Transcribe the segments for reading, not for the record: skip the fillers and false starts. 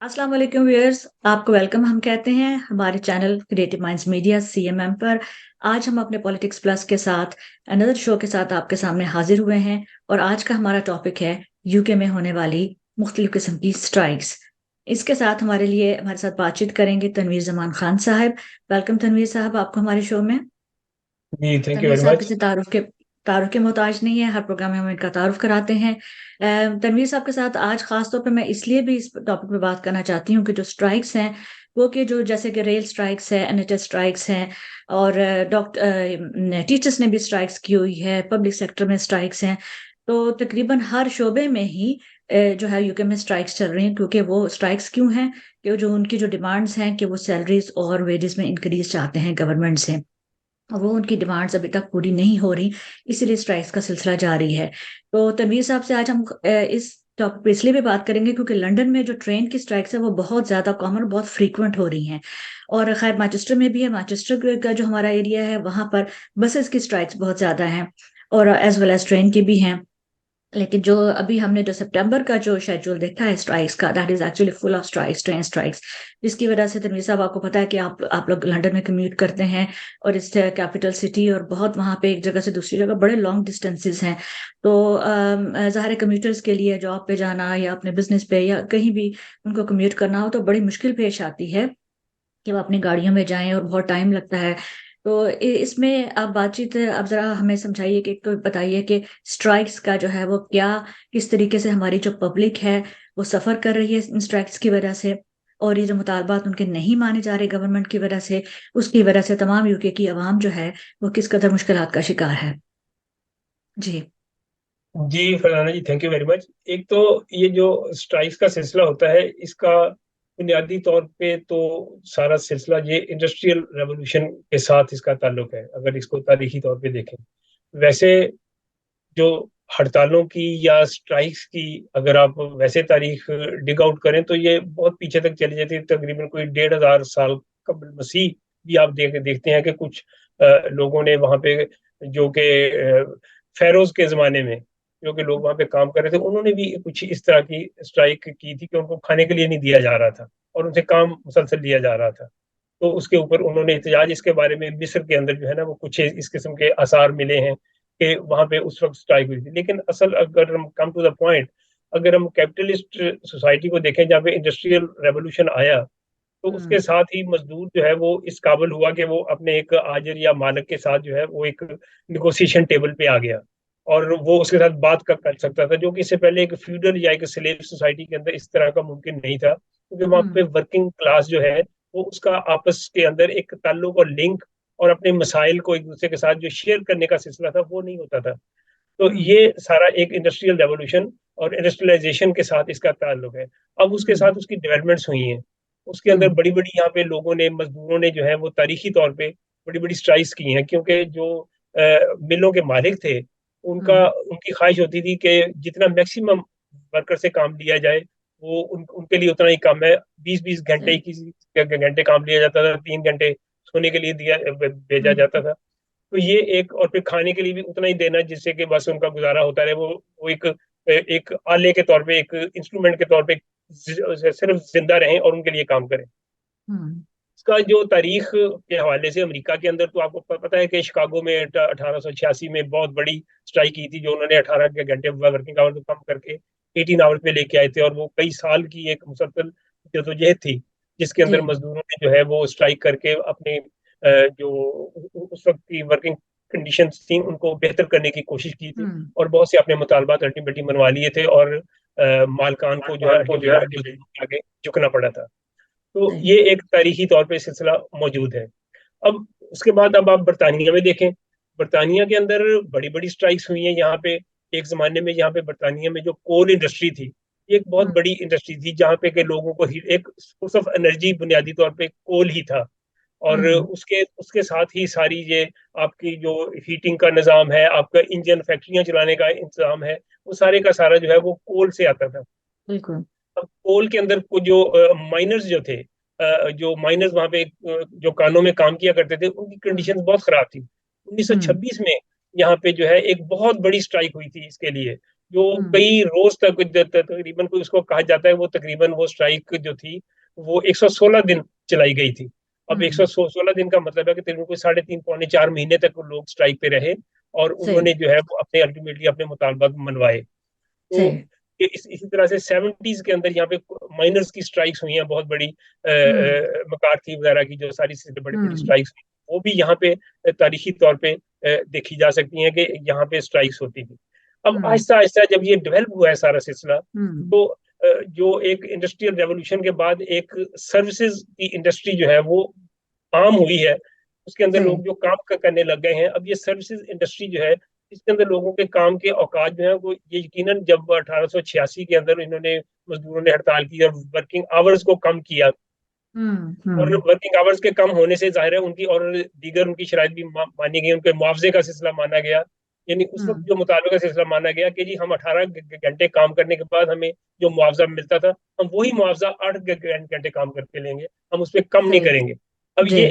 अस्सलाम वालेकुम व्यूअर्स, आपको वेलकम हम कहते हैं हमारे channel creative minds media CMM पर। आज हम अपने पॉलिटिक्स प्लस के साथ अनदर शो के साथ आपके सामने हाजिर हुए हैं और आज का हमारा टॉपिक है यूके में होने वाली मुख्तलिफ किस्म की स्ट्राइक्स। इसके साथ हमारे साथ बातचीत करेंगे तनवीर जमान खान साहब। वेलकम तनवीर साहब आपको हमारे शो में। जी, थैंक यू तनवीर वेरी साहब मच। किसी तारुफ के मोहताज नहीं है, हर प्रोग्राम में हम इनका तारुफ कराते हैं। तनवीर साहब के साथ आज खास तौर पे मैं इसलिए भी इस टॉपिक पे बात करना चाहती हूँ कि जो स्ट्राइक्स हैं वो कि जो जैसे कि रेल स्ट्राइक्स है, एनएचएस स्ट्राइक्स हैं और डॉक्टर टीचर्स ने भी स्ट्राइक्स की हुई है, पब्लिक सेक्टर में स्ट्राइक्स हैं। तो तकरीबन हर शोबे में ही जो है यूके में स्ट्राइक्स चल रही हैं, क्योंकि वो स्ट्राइक्स क्यों हैं कि जो उनकी जो डिमांड्स हैं कि वो सैलरीज और वेजेस में इंक्रीज चाहते हैं गवर्नमेंट से, और वो उनकी डिमांड्स अभी तक पूरी नहीं हो रही, इसीलिए स्ट्राइक्स का सिलसिला जारी है। तो तनवीर साहब से आज हम इस टॉपिक पे इसलिए भी बात करेंगे क्योंकि लंदन में जो ट्रेन की स्ट्राइक्स है वो बहुत ज्यादा कॉमन, बहुत फ्रीक्वेंट हो रही हैं। और खैर मैनचेस्टर में भी है, मैनचेस्टर का जो हमारा एरिया है वहां पर बसेस की स्ट्राइक्स बहुत ज्यादा हैं और एज वेल एज ट्रेन की भी हैं। लेकिन जो अभी हमने जो सितंबर का जो शेड्यूल देखा है स्ट्राइक्स का, that is actually full of strikes, train strikes. जिसकी वजह से तनवीर साहब आपको पता है कि आप लोग लंदन में कम्यूट करते हैं और इस कैपिटल सिटी, और बहुत वहां पे एक जगह से दूसरी जगह बड़े लॉन्ग डिस्टेंसेस हैं। तो ज़ाहिर है कम्यूटर्स के लिए जॉब पे जाना या अपने बिजनेस पे या कहीं भी उनको कम्यूट करना हो तो बड़ी मुश्किल पेश आती है कि वो अपनी गाड़ियों में जाएं और बहुत टाइम लगता है। तो इसमें आप बातचीत आप जरा हमें समझाइए कि, एक तो बताइए कि स्ट्राइक्स का जो है वो क्या, किस तरीके से हमारी जो पब्लिक है वो सफर कर रही है इन स्ट्राइक्स की वजह से, और ये जो मुतालबात उनके नहीं माने जा रहे गवर्नमेंट की वजह से, उसकी वजह से तमाम यूके की आवाम जो है वो किस कदर मुश्किलात का शिकार है। जी। जी फरहाना जी, थैंक यू वेरी मच। एक तो ये जो स्ट्राइक्स का सिलसिला होता है, इसका बुनियादी तौर पे तो सारा सिलसिला ये इंडस्ट्रियल रेवोल्यूशन के साथ इसका ताल्लुक है, अगर इसको तारीखी तौर पे देखें। वैसे जो हड़तालों की या स्ट्राइक्स की, अगर आप वैसे तारीख डिग आउट करें तो ये बहुत पीछे तक चली जाती है, तकरीबन कोई 1500 साल कबल मसीह भी आप देखते हैं कि कुछ लोगों ने वहां पे, जो कि फेरोज के जमाने में जो कि लोग वहां पे काम कर रहे थे, उन्होंने भी कुछ इस तरह की स्ट्राइक की थी कि उनको खाने के लिए नहीं दिया जा रहा था और उनसे काम मुसलसल लिया जा रहा था। तो उसके ऊपर उन्होंने एहतजाज, इसके बारे में मिस्र के अंदर जो है ना वो कुछ इस किस्म के आसार मिले हैं कि वहां पे उस वक्त स्ट्राइक हुई थी। लेकिन असल, अगर हम कम टू द पॉइंट, अगर हम कैपिटलिस्ट सोसाइटी को देखें जहाँ पे इंडस्ट्रियल रेवोल्यूशन आया, तो उसके हम्म। साथ ही मजदूर जो है वो इस काबिल हुआ कि वो अपने एक आजिर या मालिक के साथ जो है वो एक निगोशिएशन टेबल पे आ गया और वो उसके साथ बात कर सकता था, जो कि इससे पहले एक फ्यूडल या एक स्लेव सोसाइटी के अंदर इस तरह का मुमकिन नहीं था, क्योंकि वहां पे हम्म। वर्किंग क्लास जो है वो उसका आपस के अंदर एक ताल्लुक और लिंक और अपने मसाइल को एक दूसरे के साथ जो शेयर करने का सिलसिला था वो नहीं होता था। तो हम्म। ये सारा एक इंडस्ट्रियल रेवोल्यूशन और इंडस्ट्रियलाइजेशन के साथ इसका ताल्लुक है। अब उसके हम्म। साथ उसकी डेवलपमेंट्स हुई हैं, उसके अंदर हम्म। बड़ी बड़ी यहाँ पे लोगों ने, मजदूरों ने जो है वो तारीखी तौर पे बड़ी बड़ी स्ट्राइक्स की हैं, क्योंकि जो मिलों के मालिक थे, उनका हम्म। उनकी ख्वाहिश होती थी कि जितना मैक्सिमम वर्कर से काम लिया जाए वो उनके लिए उतना ही कम है। 20-20 घंटे ही सही। किसी घंटे काम लिया जाता था, 3 घंटे सोने के लिए भेजा हम्म। जाता था। तो ये एक, और फिर खाने के लिए भी उतना ही देना जिससे कि बस उनका गुजारा होता रहे। वो एक एक आले के तौर पे, एक इंस्ट्रूमेंट के तौर पे सिर्फ जिंदा रहें और उनके लिए काम करें। हम्म। इसका जो तारीख के हवाले से, अमेरिका के अंदर तो आपको पता है कि शिकागो में 1886 में बहुत बड़ी स्ट्राइक की थी, जो उन्होंने 18 घंटे वर्किंग आवर को कम करके 18 आवर्स पे लेके आए थे, और वो कई साल की एक मुसलसल जदोजहद थी, जिसके जी। अंदर मजदूरों ने जो है वो स्ट्राइक करके अपने जो उस वक्त की वर्किंग कंडीशंस थी उनको बेहतर करने की कोशिश की थी, हम्म। और बहुत से अपने मुतालबात अल्टीमेटली मनवा लिए थे, और मालकान को जो है भगवान को जो है अल्टीमेटली मजदूरों के आगे झुकना पड़ा था। तो सही। ये एक तारीखी तौर पे सिलसिला मौजूद है। अब उसके बाद अब आप बरतानिया में देखें, बरतानिया के अंदर बड़ी बड़ी स्ट्राइक्स हुई हैं यहाँ पे। एक जमाने में यहाँ पे बरतानिया में जो कोल इंडस्ट्री थी, ये एक बहुत हम्म। बड़ी इंडस्ट्री थी, जहाँ पे के लोगों को एक सोर्स ऑफ एनर्जी बुनियादी तौर पे कोल ही था। और हम्म। उसके उसके साथ ही सारी ये आपकी जो हीटिंग का निज़ाम है, आपका इंजन, फैक्ट्रियां चलाने का इंतजाम है, वो सारे का सारा जो है वो कोल से आता था। बिल्कुल। अब कोल के अंदर कुछ जो माइनर्स जो थे, जो माइनर्स वहां पे जो कानों में काम किया करते थे, उनकी हम्म। कंडीशंस बहुत खराब थी। हम्म। 1926 में यहाँ पे जो है एक बहुत बड़ी स्ट्राइक हुई थी इसके लिए, जो कई रोज तक तकरीबन कोई उसको कहा जाता है, वो तकरीबन वो स्ट्राइक जो थी वो 116 दिन चलाई गई थी। अब हम्म। 116 दिन का मतलब है कि तकरीबन कोई 3.5 पौने 4 महीने तक वो लोग स्ट्राइक पे रहे और सही। उन्होंने जो है वो अपने अल्टीमेटली अपने मुतालबात मनवाए। तो सही। इसी तरह से 70s के अंदर यहाँ पे माइनर्स की स्ट्राइक्स हुई हैं बहुत बड़ी, हम्म। मकार्थी वगैरह की जो सारी बड़ी बड़ी हम्म। स्ट्राइक्स हुई, वो भी यहाँ पे तारीखी तौर पे देखी जा सकती हैं कि यहाँ पे स्ट्राइक्स होती थी। अब हम्म। आहिस्ता आहिस्ता जब ये डेवलप हुआ है सारा सिलसिला, हम्म। तो जो एक इंडस्ट्रियल रेवोल्यूशन के बाद एक सर्विसेज की इंडस्ट्री जो है वो आम हुई है, उसके अंदर सही। लोग जो काम करने लग गए हैं। अब ये सर्विसेज इंडस्ट्री जो है, इसके अंदर लोगों के काम के औकात जो है वो, ये यकीनन जब 1886 के अंदर इन्होंने मजदूरों ने हड़ताल की और वर्किंग आवर्स को कम किया, हम्म। और हम्म। वर्किंग आवर्स के कम होने से जाहिर है उनकी और दीगर उनकी शराइत भी मानी गई, उनके मुआवजे का सिलसिला माना गया। यानी उस वक्त हम्म। जो मुतालबे का सिलसिला माना गया कि जी हम 18 घंटे काम करने के बाद हमें जो मुआवजा मिलता था, हम वही मुआवजा 8 घंटे काम करके लेंगे, हम उस पर कम नहीं सही। करेंगे। अब जी।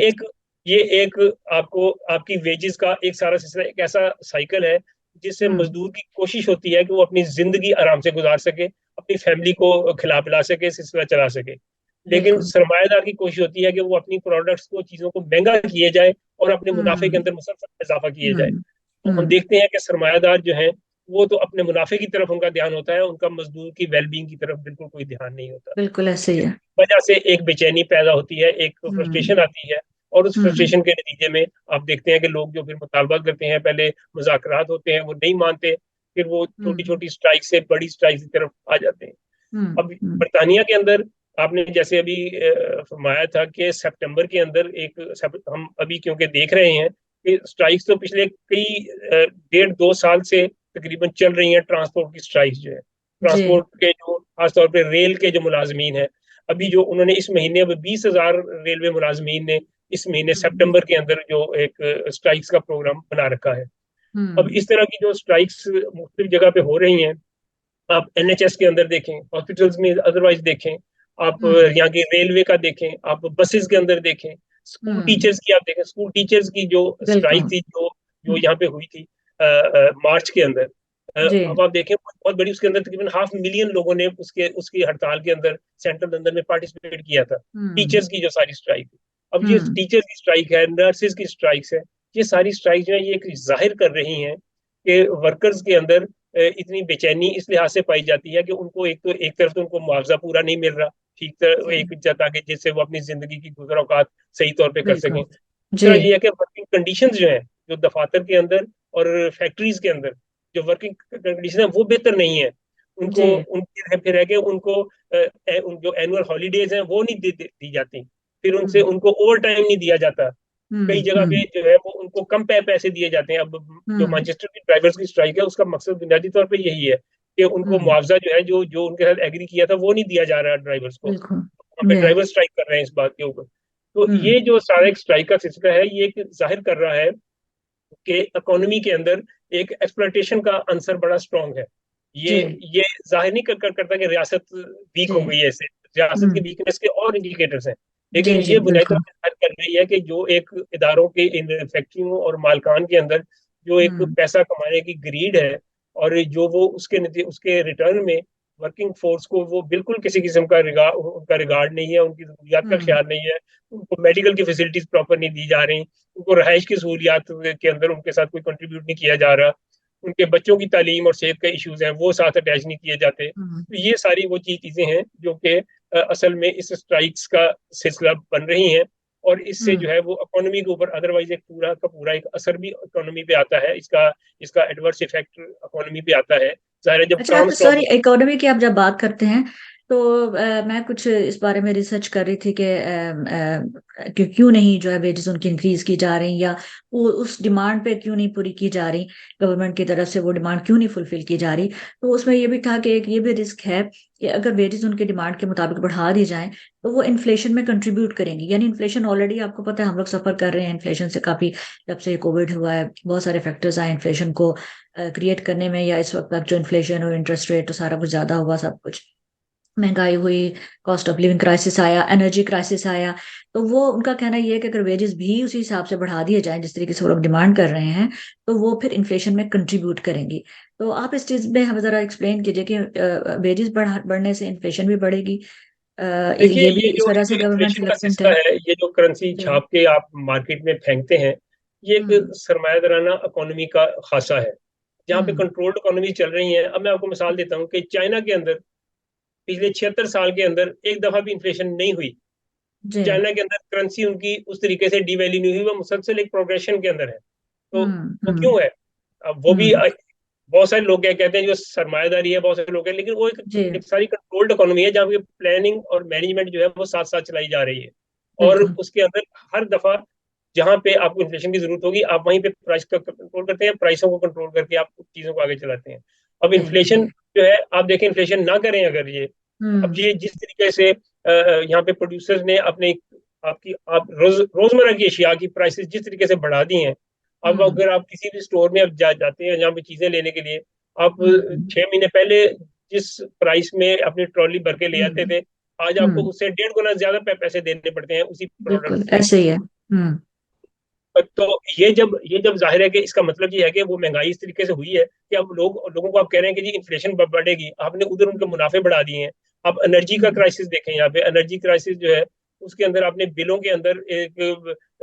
ये एक आपको आपकी वेजेस का एक सारा सिलसिला, एक ऐसा साइकिल है जिससे हम्म। मजदूर की कोशिश होती है कि वो अपनी जिंदगी आराम से गुजार सके, अपनी फैमिली को खिला पिला सके, सिलसिला चला सके। लेकिन बिल्कुल। सरमायादार की कोशिश होती है कि वो अपनी प्रोडक्ट्स को, चीजों को महंगा किए जाए और अपने मुनाफे के हम्म। अंदर मुसलसल इजाफा किए जाए। हम्म। तो हम हम्म। देखते हैं कि सरमायादार जो है वो तो अपने मुनाफे की तरफ उनका ध्यान होता है, उनका मजदूर की वेलबींग की तरफ बिल्कुल कोई ध्यान नहीं होता। बिल्कुल ऐसे ही इस है। वजह से एक बेचैनी पैदा होती है, एक हम्म। फ्रस्ट्रेशन आती है, और उस हम्म। फ्रस्ट्रेशन के नतीजे में आप देखते हैं कि लोग जो फिर मुतालबात करते हैं, पहले मुज़ाकरात होते हैं वो नहीं मानते, फिर वो छोटी हम्म। छोटी स्ट्राइक से बड़ी स्ट्राइक की तरफ आ जाते हैं। हम्म। अब बरतानिया के अंदर आपने जैसे अभी फरमाया था कि सितंबर के अंदर हम अभी क्योंकि देख रहे हैं कि स्ट्राइक्स तो पिछले कई 1.5-2 साल से तकरीबन चल रही हैं, ट्रांसपोर्ट की स्ट्राइक्स जो है, जी। ट्रांसपोर्ट के जो खासतौर पे रेल के जो मुलाजमीन है, अभी जो उन्होंने इस महीने अब 20,000 रेलवे मुलाजमीन ने इस महीने हम्म। सितंबर के अंदर जो एक स्ट्राइक्स का प्रोग्राम बना रखा है। अब हम्म। इस तरह की जो स्ट्राइक्स मुख्तलिफ जगह पे हो रही हैं, आप एनएचएस के अंदर देखें, हॉस्पिटल्स में अदरवाइज देखें, आप हम्म। यहाँ की रेलवे का देखें, आप बसेस के अंदर देखें, स्कूल हम्म। टीचर्स की आप देखें, स्कूल टीचर्स की जो स्ट्राइक बिल्कुल। थी, जो जो हम्म। यहाँ पे हुई थी मार्च के अंदर, जी। अब आप देखें बहुत बड़ी, उसके अंदर तकरीबन 500,000 लोगों ने उसके उसकी हड़ताल के अंदर सेंट्रल लंदन में पार्टिसिपेट किया था। हम्म। टीचर्स की जो सारी स्ट्राइक, अब ये हम्म। टीचर्स की स्ट्राइक है, नर्सेज की स्ट्राइक्स है, ये सारी स्ट्राइक जो है ये एक जाहिर कर रही हैं कि वर्कर्स के अंदर इतनी बेचैनी इस लिहाज से पाई जाती है कि उनको एक तरफ तो उनको मुआवजा पूरा नहीं मिल रहा ठीक तरह, जी। एक ताकि जिससे वो अपनी जिंदगी की गुजर औकात सही तौर पे कर सकें। बिल्कुल। जी। दूसरा ये है कि वर्किंग कंडीशंस जो है, जो दफातर के अंदर और फैक्ट्रीज के अंदर जो वर्किंग कंडीशन है वो बेहतर नहीं है। जी। उनको उनके फिर है कि उनको जो एनुअल हॉलीडेज हैं वो नहीं दी जाती, फिर उनसे हम्म। उनको ओवर टाइम नहीं दिया जाता, कई हम्म। जगह पे हम्म। जो है वो उनको कम पैसे दिए जाते हैं। अब जो हम्म। मैनचेस्टर की ड्राइवर्स की स्ट्राइक है उसका मकसद बुनियादी तौर पे यही है कि उनको हम्म। मुआवजा जो है, जो जो उनके साथ एग्री किया था वो नहीं दिया जा रहा ड्राइवर्स को, बिल्कुल। वहाँ पे जी। ड्राइवर स्ट्राइक कर रहे हैं इस बात के ऊपर। तो हम्म। ये जो सारा एक स्ट्राइक का सिलसिला है, ये एक जाहिर कर रहा है कि इकोनॉमी के अंदर एक एक्सप्लॉयटेशन का आंसर बड़ा स्ट्रांग है। ये जी। ये जाहिर नहीं करता कि रियासत वीक जी। हो गई है इससे, रियासत की हम्म। वीकनेस के और इंडिकेटर्स हैं, जी। लेकिन जी। ये बुनियादी तौर बिल्कुल। पर जाहिर कर रही है कि जो एक इदारों के, इन फैक्ट्रियों और मालकान के अंदर जो एक हम्म। पैसा कमाने की ग्रीड है, और जो वो उसके रिटर्न में वर्किंग फोर्स को वो बिल्कुल किसी किस्म का उनका रिगार्ड नहीं है, उनकी जरूरियात का हम्म। ख्याल नहीं है, उनको मेडिकल की फैसिलिटीज प्रॉपर नहीं दी जा रही, उनको रहायश की सहूलियात के अंदर उनके साथ कोई कंट्रीब्यूट नहीं किया जा रहा, उनके बच्चों की तालीम और सेहत के इश्यूज हैं वो साथ अटैच नहीं किए जाते। हम्म। तो ये सारी वो चीजें हैं जो कि असल में इस स्ट्राइक्स का सिलसिला बन रही हैं, और इससे हम्म। जो है वो इकोनॉमी के ऊपर अदरवाइज एक पूरा का पूरा एक असर भी इकोनॉमी पे आता है, इसका इसका एडवर्स इफेक्ट इकोनॉमी पे आता है। ज़ाहिर है जब अच्छा, काम आप स्टॉप सॉरी, होता इकोनॉमी की आप जब बात करते हैं तो मैं कुछ इस बारे में रिसर्च कर रही थी कि कि क्यों नहीं जो है वेजेस उनकी इंक्रीज की जा रही, या वो उस डिमांड पे क्यों नहीं पूरी की जा रही, गवर्नमेंट की तरफ से वो डिमांड क्यों नहीं फुलफिल की जा रही। तो उसमें ये भी था कि एक ये भी रिस्क है कि अगर वेजेस उनके डिमांड के मुताबिक बढ़ा दी जाएं तो वो इन्फ्लेशन में कंट्रीब्यूट करेंगी। यानी इन्फ्लेशन ऑलरेडी आपको पता है हम लोग सफर कर रहे हैं इन्फ्लेशन से काफी, जब से कोविड हुआ है बहुत सारे फैक्टर्स आए इन्फ्लेशन को क्रिएट करने में, या इस वक्त तक जो इन्फ्लेशन और इंटरेस्ट रेट तो सारा कुछ ज्यादा हुआ सब कुछ। महंगाई हुई, कॉस्ट ऑफ लिविंग क्राइसिस आया, एनर्जी क्राइसिस आया। तो वो उनका कहना ये है कि अगर वेजेस भी उसी हिसाब से बढ़ा दिए जाएं जिस तरीके से वो लोग डिमांड कर रहे हैं, तो वो फिर इन्फ्लेशन में कंट्रीब्यूट करेंगी। तो आप इस चीज में हमें जरा एक्सप्लेन कीजिए कि वेजेस बढ़ने से इन्फ्लेशन भी बढ़ेगी, देखिए, ये भी ये इस जो वजह एक से गवर्नमेंट इन्फ्लेशन का रिलक्टेंट सिलसिला है। है, ये जो करेंसी जी। छाप के आप मार्केट में फेंकते हैं, ये एक हम्म। सरमायादाराना इकोनॉमी का खासा है, जहाँ पे हम्म। कंट्रोल्ड इकोनॉमी चल रही है। अब मैं आपको मिसाल देता हूँ कि चाइना के अंदर पिछले 76 साल के अंदर एक दफा भी इन्फ्लेशन नहीं हुई। जी। चाइना के अंदर करेंसी उनकी उस तरीके से डिवैल्यू नहीं हुई, वो मुसलसल एक प्रोग्रेशन के अंदर है। तो हम्म। वो क्यों है? अब वो भी हम्म। बहुत सारे लोग क्या कहते हैं, जो सरमायादारी है, बहुत सारे लोग हैं, लेकिन वो जी। एक सारी कंट्रोल्ड इकोनॉमी है, जहाँ पे प्लानिंग और मैनेजमेंट जो है वो साथ साथ चलाई जा रही है। और बिल्कुल। उसके अंदर हर दफा जहाँ पे आपको इन्फ्लेशन की जरूरत होगी, आप वहीं पे प्राइस का कंट्रोल करते हैं, प्राइसों को कंट्रोल करके आप चीजों को आगे चलाते हैं। अब सही इन्फ्लेशन सही। जो है, आप देखें, इन्फ्लेशन ना करें अगर ये, अब हम्म। ये जिस तरीके से यहाँ पे प्रोड्यूसर्स ने अपने आपकी आप रोजमर्रा की अशिया की प्राइसेस जिस तरीके से बढ़ा दी हैं। अब हम्म। अगर आप किसी भी स्टोर में अब जाते हैं जहाँ पे चीजें लेने के लिए, आप हम्म। 6 महीने पहले जिस प्राइस में अपनी ट्रॉली भर के ले आते हम्म। थे, आज आपको हम्म। उससे 1.5 गुना ज्यादा पैसे देने पड़ते हैं उसी प्रोडक्ट बिल्कुल के ऐसे ही है। लिए। हम्म। तो ये जब जाहिर है कि इसका मतलब ये है कि वो महंगाई इस तरीके से हुई है कि अब लोगों को आप कह रहे हैं कि जी इन्फ्लेशन बढ़ेगी, आपने उधर उनके हम्म। मुनाफे बढ़ा दिए हैं। अब एनर्जी का हम्म। क्राइसिस देखें, यहाँ पे एनर्जी क्राइसिस जो है, उसके अंदर आपने बिलों के अंदर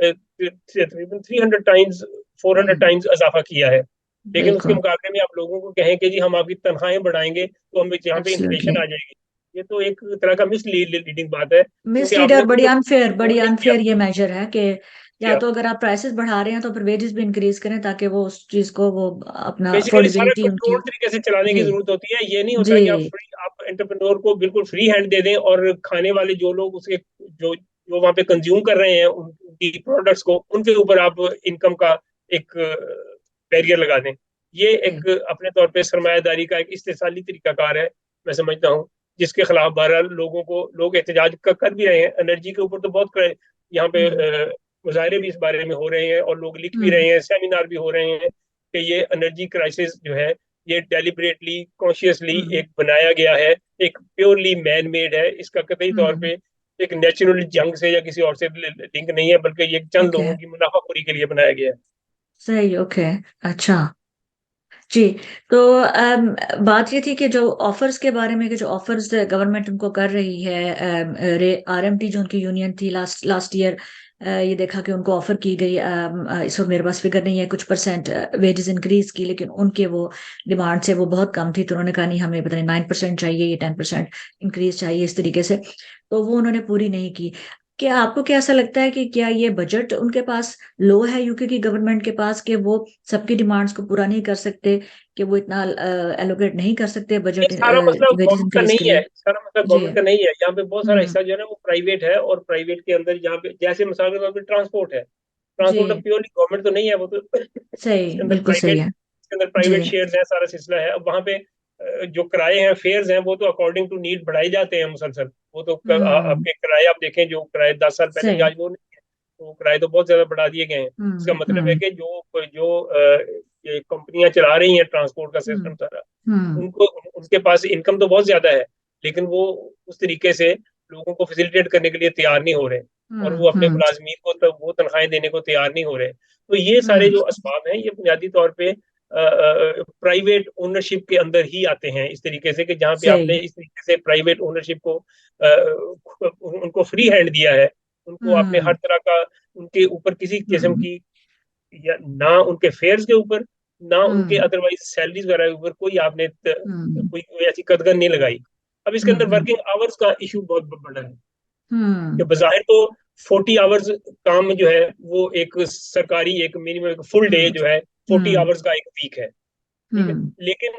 तकरीबन 300 टाइम्स, 400 टाइम्स इजाफा किया है। लेकिन उसके बिल्कुल। मुकाबले में आप लोगों को कहें कि जी हम आपकी तनख्वाहें बढ़ाएंगे तो हम यहाँ पे एब्सोल्युटली। इन्फ्लेशन आ जाएगी, ये तो एक तरह का मिसलीडिंग बात है, क्योंकि मिसलीड और आपने खुद बड़ी कंट्रोल नहीं अनफेयर ये किया। मेजर है कि या तो अगर आप प्राइसेस बढ़ा रहे हैं तो फिर वेजेस भी इंक्रीज करें ताकि वो उस चीज को वो अपना बेसिकली सारा अफोर्डेबिलिटी उनकी। कंट्रोल तरीके से चलाने की जी। जरूरत होती है। ये नहीं होता जी। कि आप एंटरप्रेन्योर को बिल्कुल फ्री हैंड दे दें, और खाने वाले जो लोग उसके जो जो वहाँ पे कंज्यूम कर रहे हैं उनकी प्रोडक्ट्स को, उनके ऊपर आप इनकम का एक बैरियर लगा दें। ये जी। एक अपने तौर पे सरमायादारी का एक इस्तेसाली तरीकाकार है, मैं समझता हूँ, जिसके खिलाफ बहरहाल लोग एहतजाज कर भी रहे हैं। एनर्जी के ऊपर तो बहुत यहाँ पे हम्म। मुजाहरे भी इस बारे में हो रहे हैं, और लोग लिख भी हम्म। रहे हैं, सेमिनार भी हो रहे हैं कि ये एनर्जी क्राइसिस जो है, ये डेलिबरेटली कॉन्शियसली हम्म। एक बनाया गया है, एक प्योरली मैन मेड है। इसका कतई तौर हम्म। पे एक नेचुरल जंग से या किसी और से लिंक नहीं है, बल्कि ये चंद ओके। लोगों की मुनाफाखोरी के लिए बनाया गया है। सही। ओके। अच्छा। जी। तो बात ये थी कि जो ऑफर्स के बारे में, कि जो ऑफर्स गवर्नमेंट उनको कर रही है, आरएमटी जो उनकी यूनियन थी लास्ट लास्ट ईयर, ये देखा कि उनको ऑफर की गई, इस वक्त मेरे पास फिगर नहीं है, कुछ परसेंट वेजेस इंक्रीज की, लेकिन उनके वो डिमांड से वो बहुत कम थी, तो उन्होंने कहा नहीं हमें पता नहीं 9% चाहिए, ये 10% इंक्रीज चाहिए, इस तरीके से। तो वो उन्होंने पूरी नहीं की। क्या आपको क्या ऐसा लगता है कि क्या ये बजट उनके पास लो है यूके की गवर्नमेंट के पास, कि वो सबकी डिमांड्स को पूरा नहीं कर सकते, कि वो इतना एलोकेट नहीं कर सकते ये बजट सारा मसला वेजेस गवर्नमेंट का इंक्रीज के नहीं है, लिए? सारा मसला जी। गवर्नमेंट का नहीं है। यहाँ पे बहुत सारा हम्म। हिस्सा जो है ना वो प्राइवेट है, और प्राइवेट के अंदर यहाँ पे जैसे मिसाल के तौर पर ट्रांसपोर्ट है, जी। ट्रांसपोर्ट अब प्योरली गवर्नमेंट तो नहीं है, वो तो सही, बिल्कुल सही है। इसके अंदर जी। प्राइवेट शेयर्स है, सारा सिलसिला है। अब वहाँ पे जो किराए हैं, फेयर्स हैं, वो तो अकॉर्डिंग टू नीड बढ़ाए जाते हैं मुसलसल। वो तो हम्म। आपके किराए आप देखें, जो किराए 10 साल पहले थे, सही। आज वो नहीं है, तो किराए तो बहुत ज्यादा बढ़ा दिए गए हैं। इसका हम्म। मतलब है हम्म। कि जो जो ये कंपनियां चला रही हैं ट्रांसपोर्ट का हम्म। सिस्टम सारा, हम्म। उनको उनके पास इनकम तो बहुत ज्यादा है, लेकिन वो उस तरीके से लोगों को फैसिलिटेट करने के लिए तैयार नहीं हो रहे, और हम्म। वो अपने हम्म। मुलाजमीन को तो वो तनख्वाहें देने को तैयार नहीं हो रहे। तो ये सारे हम्म। जो असबाब हैं, ये बुनियादी तौर पे प्राइवेट ओनरशिप के अंदर ही आते हैं, इस तरीके से कि जहाँ पे आपने सही। इस तरीके से प्राइवेट ओनरशिप को उनको फ्री हैंड दिया है। उनको आपने हर हम्म। तरह का, उनके ऊपर किसी किस्म हम्म। की, या ना उनके फेयर्स के ऊपर, ना उनके हम्म। अदरवाइज सैलरीज वगैरह के ऊपर कोई आपने हम्म। कोई ऐसी कदगन नहीं लगाई। अब इसके अंदर हम्म। वर्किंग आवर्स का इशू बहुत बड़ा है, कि हम्म। बजाय तो 40 आवर्स काम जो है वो एक सरकारी एक मिनिमम एक फुल डे हम्म। जो है 40 आवर्स का एक वीक है, ठीक है। हम्म। लेकिन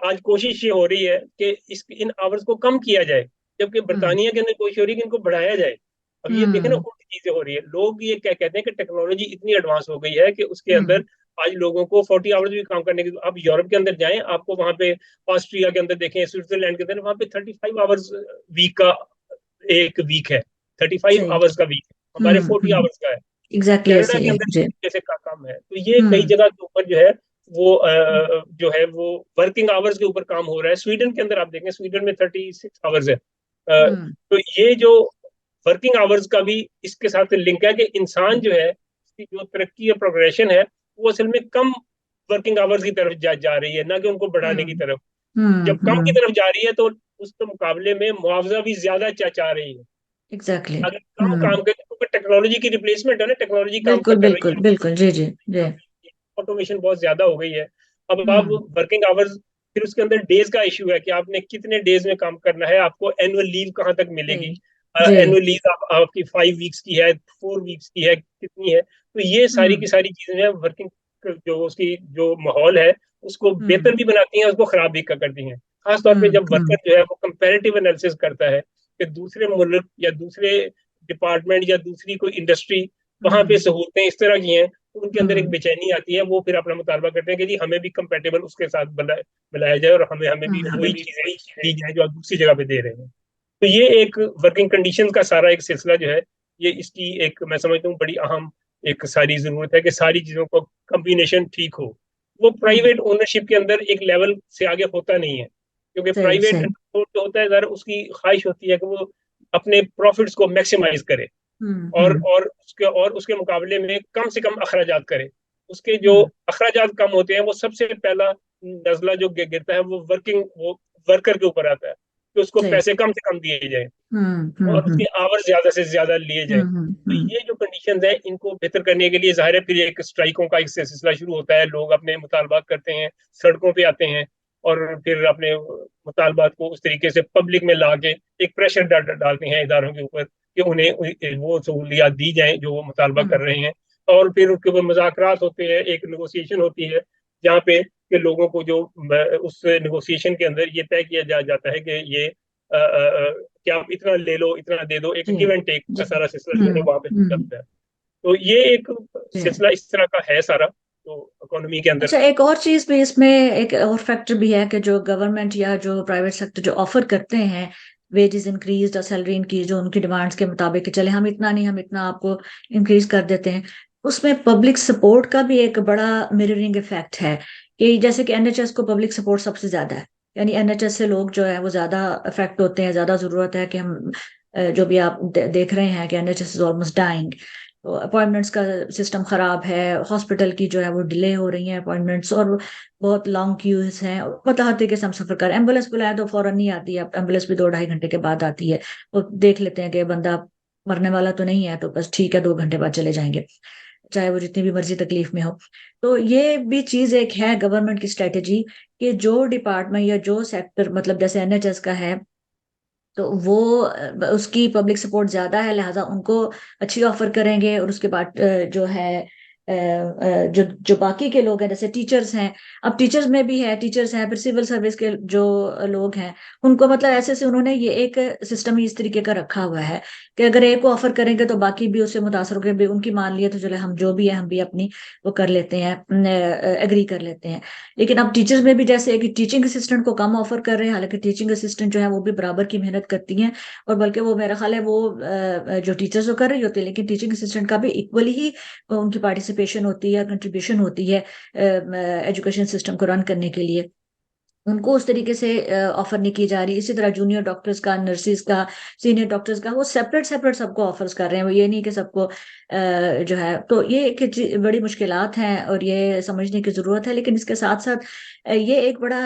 आज कोशिश ये हो रही है कि इन आवर्स को कम किया जाए, जबकि हम्म। बरतानिया के अंदर कोशिश हो रही है कि इनको बढ़ाया जाए। अब ये देखें ना, हम्म। उल्टी चीजें हो रही है। लोग ये क्या कहते हैं कि टेक्नोलॉजी इतनी एडवांस हो गई है कि उसके हम्म। अंदर आज लोगों को 40 आवर्स भी काम करने की, आप यूरोप के अंदर जाएं, आपको वहां पे ऑस्ट्रिया के अंदर देखें, स्विट्जरलैंड के अंदर, वहां पे 35 आवर्स वीक का एक वीक है, 35 सही। आवर्स का वीक है, हमारे 40 आवर्स का है। एग्जैक्टली कनाडा ऐसे ही के है अंदर जी। इस तरीके से का काम है। तो ये कई हम्म। जगह के ऊपर जो है वो जो है वो वर्किंग आवर्स के ऊपर काम हो रहा है। स्वीडन के अंदर आप देखें, स्वीडन में 36 आवर्स है। हम्म तो ये जो वर्किंग आवर्स का भी इसके साथ लिंक है कि इंसान जो है उसकी जो तरक्की या प्रोग्रेशन है वो असल में कम वर्किंग आवर्स की तरफ जा रही है, ना कि उनको बढ़ाने की हम्म तरफ। हम्म जब कम की हम्म तरफ जा रही है तो उसके मुकाबले में मुआवजा भी ज्यादा चाह रही है। एग्जैक्टली। अगर कम काम करें, क्योंकि टेक्नोलॉजी की रिप्लेसमेंट है ना, टेक्नोलॉजी काम बिल्कुल कर रही बिल्कुल है, बिल्कुल, जी जी जी। ऑटोमेशन बहुत ज्यादा हो गई है। अब आप हम्म वर्किंग आवर्स, फिर उसके अंदर डेज का इशू है कि आपने कितने डेज में काम करना है, आपको एनुअल लीव कहाँ तक जी मिलेगी। जी। एनुअल लीव आपकी 5 वीक्स की है, 4 वीक्स की है, कितनी है। तो ये सारी हम्म की सारी चीजें वर्किंग जो उसकी जो माहौल है उसको हम्म बेहतर भी बनाती हैं, उसको खराब भी करती हैं। खासतौर पे जब हम्म। वर्कर जो है वो कंपैरेटिव एनालिसिस करता है कि दूसरे मुल्क या दूसरे डिपार्टमेंट या दूसरी कोई इंडस्ट्री वहां पे हम्म सहूलतें इस तरह की हैं, तो उनके अंदर एक हम्म बेचैनी आती है। वो फिर अपना मुतालबा करते हैं कि जी हमें भी कंपेटेबल उसके साथ बनाया जाए और हमें हमें भी हम्म। वही चीजें दी जाए जो आप दूसरी जगह पे दे रहे हैं। तो ये एक वर्किंग कंडीशन का सारा एक सिलसिला जो है, ये इसकी एक मैं समझता हूँ बड़ी अहम एक सारी जरूरत है कि सारी चीजों का कम्बिनेशन ठीक हो। वो हम्म, प्राइवेट ओनरशिप के अंदर एक लेवल से आगे होता नहीं है, क्योंकि सही प्राइवेट सही। जो होता है जरा उसकी ख्वाहिश होती है कि वो अपने प्रॉफिट्स को मैक्सिमाइज करे हम्म। और उसके मुकाबले में कम से कम अखराजात करे। उसके जो हम्म अखराजात कम होते हैं वो सबसे पहला नजला जो गिरता है वो वर्कर के ऊपर आता है कि उसको सही। पैसे कम से कम दिए जाए और हम्म। उसके आवर ज्यादा से ज्यादा लिए जाए। तो हम्म। ये जो कंडीशंस है इनको बेहतर करने के लिए जाहिर है फिर एक स्ट्राइकों का एक सिलसिला शुरू होता है, लोग अपने मुतालबात करते हैं, सड़कों पे आते हैं और फिर अपने मुतालबात को उस तरीके से पब्लिक में ला के एक प्रेशर डालते हैं इदारों के ऊपर कि उन्हें वो सहूलियात दी जाएं जो वो मुतालबा कर हम्म रहे हैं। और फिर उसके ऊपर मुज़ाकरात होते हैं, एक नेगोशिएशन होती है जहाँ पे कि लोगों को जो उस नेगोशिएशन के अंदर ये तय किया जाता है कि ये कि आप इतना ले लो, इतना दे दो, एक जी गिव एंड टेक जी। का सारा सिलसिला जो है वहां पे हम्म। चलता है। तो ये एक जी। सिलसिला इस तरह का है सारा, तो इकोनॉमी के अंदर। अच्छा, एक और चीज भी इसमें, एक और फैक्टर भी है कि जो गवर्नमेंट या जो प्राइवेट सेक्टर जो ऑफर करते हैं वेजेस इंक्रीज और सैलरी इंक्रीज, जो उनकी डिमांड्स के मुताबिक कि चले हम इतना नहीं, हम इतना आपको इंक्रीज कर देते हैं, उसमें पब्लिक सपोर्ट का भी एक बड़ा मिररिंग इफेक्ट है। कि जैसे कि एनएचएस को पब्लिक सपोर्ट सबसे ज्यादा है, यानी एनएचएस से लोग जो है वो ज्यादा अफेक्ट होते हैं, ज्यादा जरूरत है कि हम जो भी आप देख रहे हैं कि एनएचएस इज ऑलमोस्ट डाइंग। तो अपॉइंटमेंट्स का सिस्टम खराब है, हॉस्पिटल की जो है वो डिले हो रही है अपॉइंटमेंट्स, और बहुत लॉन्ग क्यूज हैं। पता होती है कि हम सफर कर, एम्बुलेंस बुलाए तो फौरन नहीं आती है, एम्बुलेंस भी 2-2.5 घंटे के बाद आती है। वो देख लेते हैं कि बंदा मरने वाला तो नहीं है, तो बस ठीक है 2 घंटे बाद चले जाएंगे, चाहे वो जितनी भी मर्जी तकलीफ में हो। तो ये भी चीज एक है गवर्नमेंट की स्ट्रेटेजी, कि जो डिपार्टमेंट या जो सेक्टर, मतलब जैसे एनएचएस का है, तो वो उसकी पब्लिक सपोर्ट ज्यादा है, लिहाजा उनको अच्छी ऑफर करेंगे। और उसके बाद जो है जो जो बाकी के लोग हैं, जैसे टीचर्स हैं, अब टीचर्स में भी है, टीचर्स हैं, फिर सिविल सर्विस के जो लोग हैं, उनको मतलब ऐसे से उन्होंने ये एक सिस्टम ही इस तरीके का रखा हुआ है कि अगर एक को ऑफर करेंगे तो बाकी भी उससे मुतासर होकर भी उनकी मान लिए, तो चले हम जो भी है हम भी अपनी वो कर लेते हैं, एग्री कर लेते हैं। लेकिन अब टीचर्स में भी जैसे कि टीचिंग असिस्टेंट को कम ऑफर कर रहे हैं, हालांकि टीचिंग असिस्टेंट जो है वो भी बराबर की मेहनत करती हैं, और बल्कि वो मेरा ख्याल है वो जो टीचर्स जो कर रही होती है, लेकिन टीचिंग असिस्टेंट का भी इक्वली ही उनकी पार्टिसिपेशन होती है, कंट्रीब्यूशन होती है एजुकेशन सिस्टम को रन करने के लिए। उनको उस तरीके से ऑफर नहीं की जा रही। इसी तरह जूनियर डॉक्टर्स का, नर्सिस का, सीनियर डॉक्टर्स का, वो सेपरेट सेपरेट सबको ऑफर्स कर रहे हैं, वो ये नहीं कि सबको जो है। तो ये एक बड़ी मुश्किलात हैं और ये समझने की जरूरत है। लेकिन इसके साथ साथ ये एक बड़ा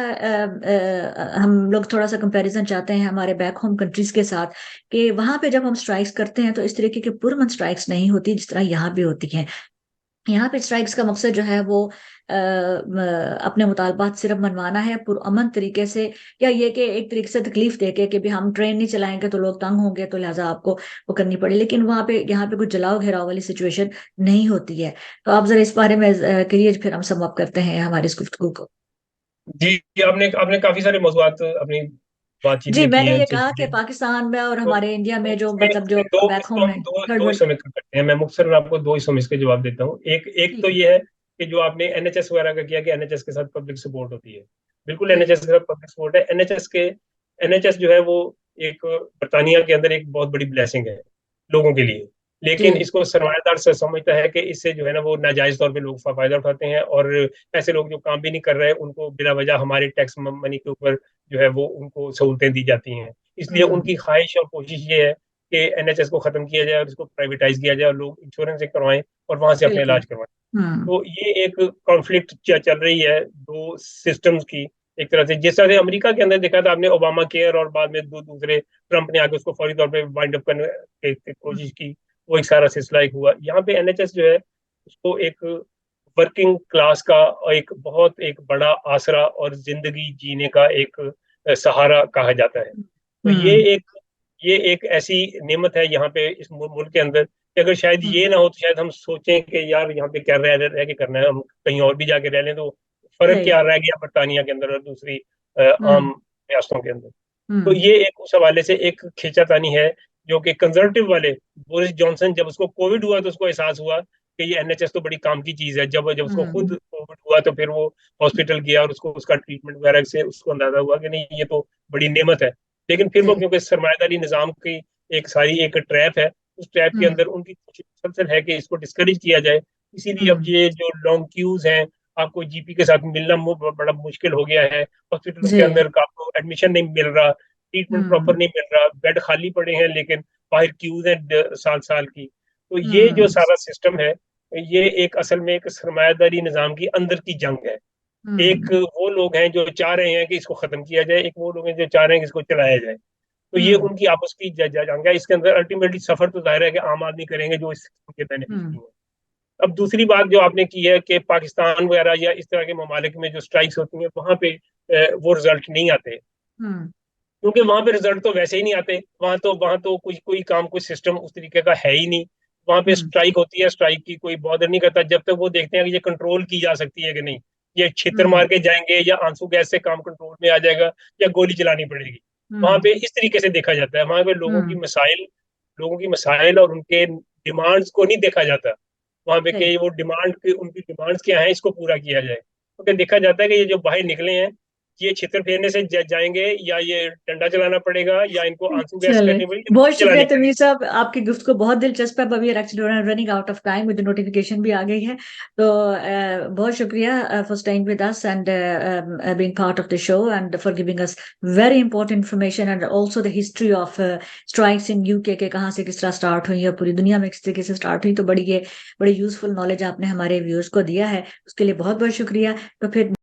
हम लोग थोड़ा सा कंपैरिजन चाहते हैं हमारे बैक होम कंट्रीज के साथ, कि वहां पे जब हम स्ट्राइक्स करते हैं तो इस तरीके की पुरअमन स्ट्राइक्स नहीं होती जिस तरह यहाँ भी होती हैं। यहाँ पे स्ट्राइक्स का मकसद जो है वो अपने मुतालबात सिर्फ मनवाना है पुरअमन तरीके से, या ये कि एक तरीके से तकलीफ दे के कि भी हम ट्रेन नहीं चलाएंगे तो लोग तंग होंगे, तो लिहाजा आपको वो करनी पड़े। लेकिन वहां पे यहाँ पे कुछ जलाओ घेराव वाली सिचुएशन नहीं होती है। तो आप जरा इस बारे में करिए, फिर हम सम अप करते हैं हमारी इस गुफ्तगू को। जी, आपने आपने काफी सारे मौजूदात अपनी बातचीत जी, में किए मैंने हैं ये कहा कि सिलसिले में। पाकिस्तान में और तो हमारे इंडिया में जो इसमें मतलब जो इसमें दो बैक इसको होम हम है, थर्ड दो वर्ल्ड। हिस्सों में करते हैं। मैं मुख्तसर आपको दो हिस्सों में इसके जवाब देता हूँ। एक एक ठीक तो है। ये है कि जो आपने एनएचएस वगैरह का किया कि एनएचएस के साथ पब्लिक सपोर्ट होती है, बिल्कुल जी एनएचएस के साथ पब्लिक सपोर्ट है। एनएचएस जो है वो एक बरतानिया के अंदर एक बहुत बड़ी ब्लेसिंग है लोगों के लिए। लेकिन इसको सरमायादार से समझता है कि इससे जो है ना वो नाजायज तौर पे लोग फायदा उठाते हैं, और ऐसे लोग जो काम भी नहीं कर रहे उनको बिला वजह हमारे टैक्स मनी के ऊपर जो है वो उनको सहूलतें दी जाती हैं। इसलिए उनकी ख्वाहिश और कोशिश ये है कि एनएचएस को खत्म किया जाए और इसको प्राइवेटाइज किया जाए और लोग इंश्योरेंस से करवाएं और वहां से अपने बिल्कुल। इलाज करवाएं। तो ये एक कॉन्फ्लिक्ट चल रही है दो सिस्टम्स की। एक तरह से जिस तरह से अमेरिका के अंदर देखा था आपने, ओबामा केयर, और बाद में दूसरे ट्रंप ने आके उसको फौरी तौर पे वाइंड अप करने की कोशिश की, वो एक सारा सिलसिला एक हुआ। यहाँ पे एनएचएस जो है उसको एक वर्किंग क्लास का और एक बहुत एक बड़ा आसरा और जिंदगी जीने का एक सहारा कहा जाता है। तो ये एक ऐसी नेमत है यहाँ पे इस मुल्क के अंदर कि अगर शायद ये ना हो तो शायद हम सोचें कि यार यहाँ पे क्या रह के करना है, हम कहीं और भी जाके रह लें, तो फर्क क्या रह गया बरतानिया के अंदर और दूसरी आम रियासतों के अंदर। तो ये एक उस हवाले से एक खींचातानी है जो कि कंजर्वेटिव वाले, बोरिस जॉनसन जब उसको कोविड हुआ तो उसको एहसास हुआ कि ये एनएचएस तो बड़ी काम की चीज है। जब जब उसको खुद कोविड हुआ तो फिर वो हॉस्पिटल गया और उसको उसका ट्रीटमेंट वगैरह से उसको अंदाजा हुआ कि नहीं ये तो बड़ी नेमत है। लेकिन फिर वो क्योंकि सरमायादारी निजाम की एक सारी एक ट्रैप है, उस ट्रैप के अंदर उनकी कोशिश मुसलसल है कि इसको डिस्करेज किया जाए। इसीलिए अब ये जो लॉन्ग क्यूज हैं, आपको जीपी के साथ मिलना बड़ा मुश्किल हो गया है, हॉस्पिटलों के अंदर आपको एडमिशन नहीं मिल रहा, ट्रीटमेंट प्रॉपर नहीं मिल रहा, बेड खाली पड़े हैं लेकिन बाहर क्यूज हैं साल साल की। तो ये जो सारा सिस्टम है, ये एक असल में एक सरमायादारी निजाम की अंदर की जंग है। एक वो लोग हैं जो चाह रहे हैं कि इसको खत्म किया जाए, एक वो लोग हैं जो चाह रहे हैं कि इसको चलाया जाए। तो ये उनकी आपस की जंग है। इसके अंदर अल्टीमेटली सफर तो जाहिर है कि आम आदमी करेंगे जो इस सिस्टम के बेनिफिशियरी हैं। अब दूसरी बात जो आपने की है कि पाकिस्तान वगैरह या इस तरह के ममालिक में जो स्ट्राइक्स होती हैं वहां पे वो रिजल्ट नहीं आते, क्योंकि वहां पे रिजल्ट तो वैसे ही नहीं आते। वहां तो कुछ कोई काम कोई सिस्टम उस तरीके का है ही नहीं। वहां पे स्ट्राइक होती है, स्ट्राइक की कोई बॉदर नहीं करता जब तक वो देखते हैं कि ये कंट्रोल की जा सकती है कि नहीं। ये छितर मार के जाएंगे या आंसू गैस से काम कंट्रोल में आ जाएगा या गोली चलानी पड़ेगी। वहां पे इस तरीके से देखा जाता है। वहां पे लोगों की मसाइल और उनके डिमांड्स को नहीं देखा जाता। वहां पे कि वो उनकी डिमांड्स क्या है, इसको पूरा किया जाए। तो देखा जाता है कि ये जो बाहर निकले हैं ये छितर फेरने से जाएंगे या ये डंडा चलाना पड़ेगा या इनको आंसू गैस चले, करनी पड़ेगी, बहुत शुक्रिया चलानी तनवीर पड़ेगी। साहब, आपकी गुफ्तगू बहुत दिलचस्प है। अभी actually running out of time, मुझे नोटिफिकेशन भी आ गई है। तो बहुत शुक्रिया for staying with us and being part of the show and for giving us very important information and also the history of strikes in UK के कहाँ से किस तरह स्टार्ट हुई और पूरी दुनिया में किस तरीके से स्टार्ट हुई। तो बड़ी यूजफुल नॉलेज आपने हमारे व्यूअर्स को दिया है, उसके लिए बहुत बहुत शुक्रिया। तो फिर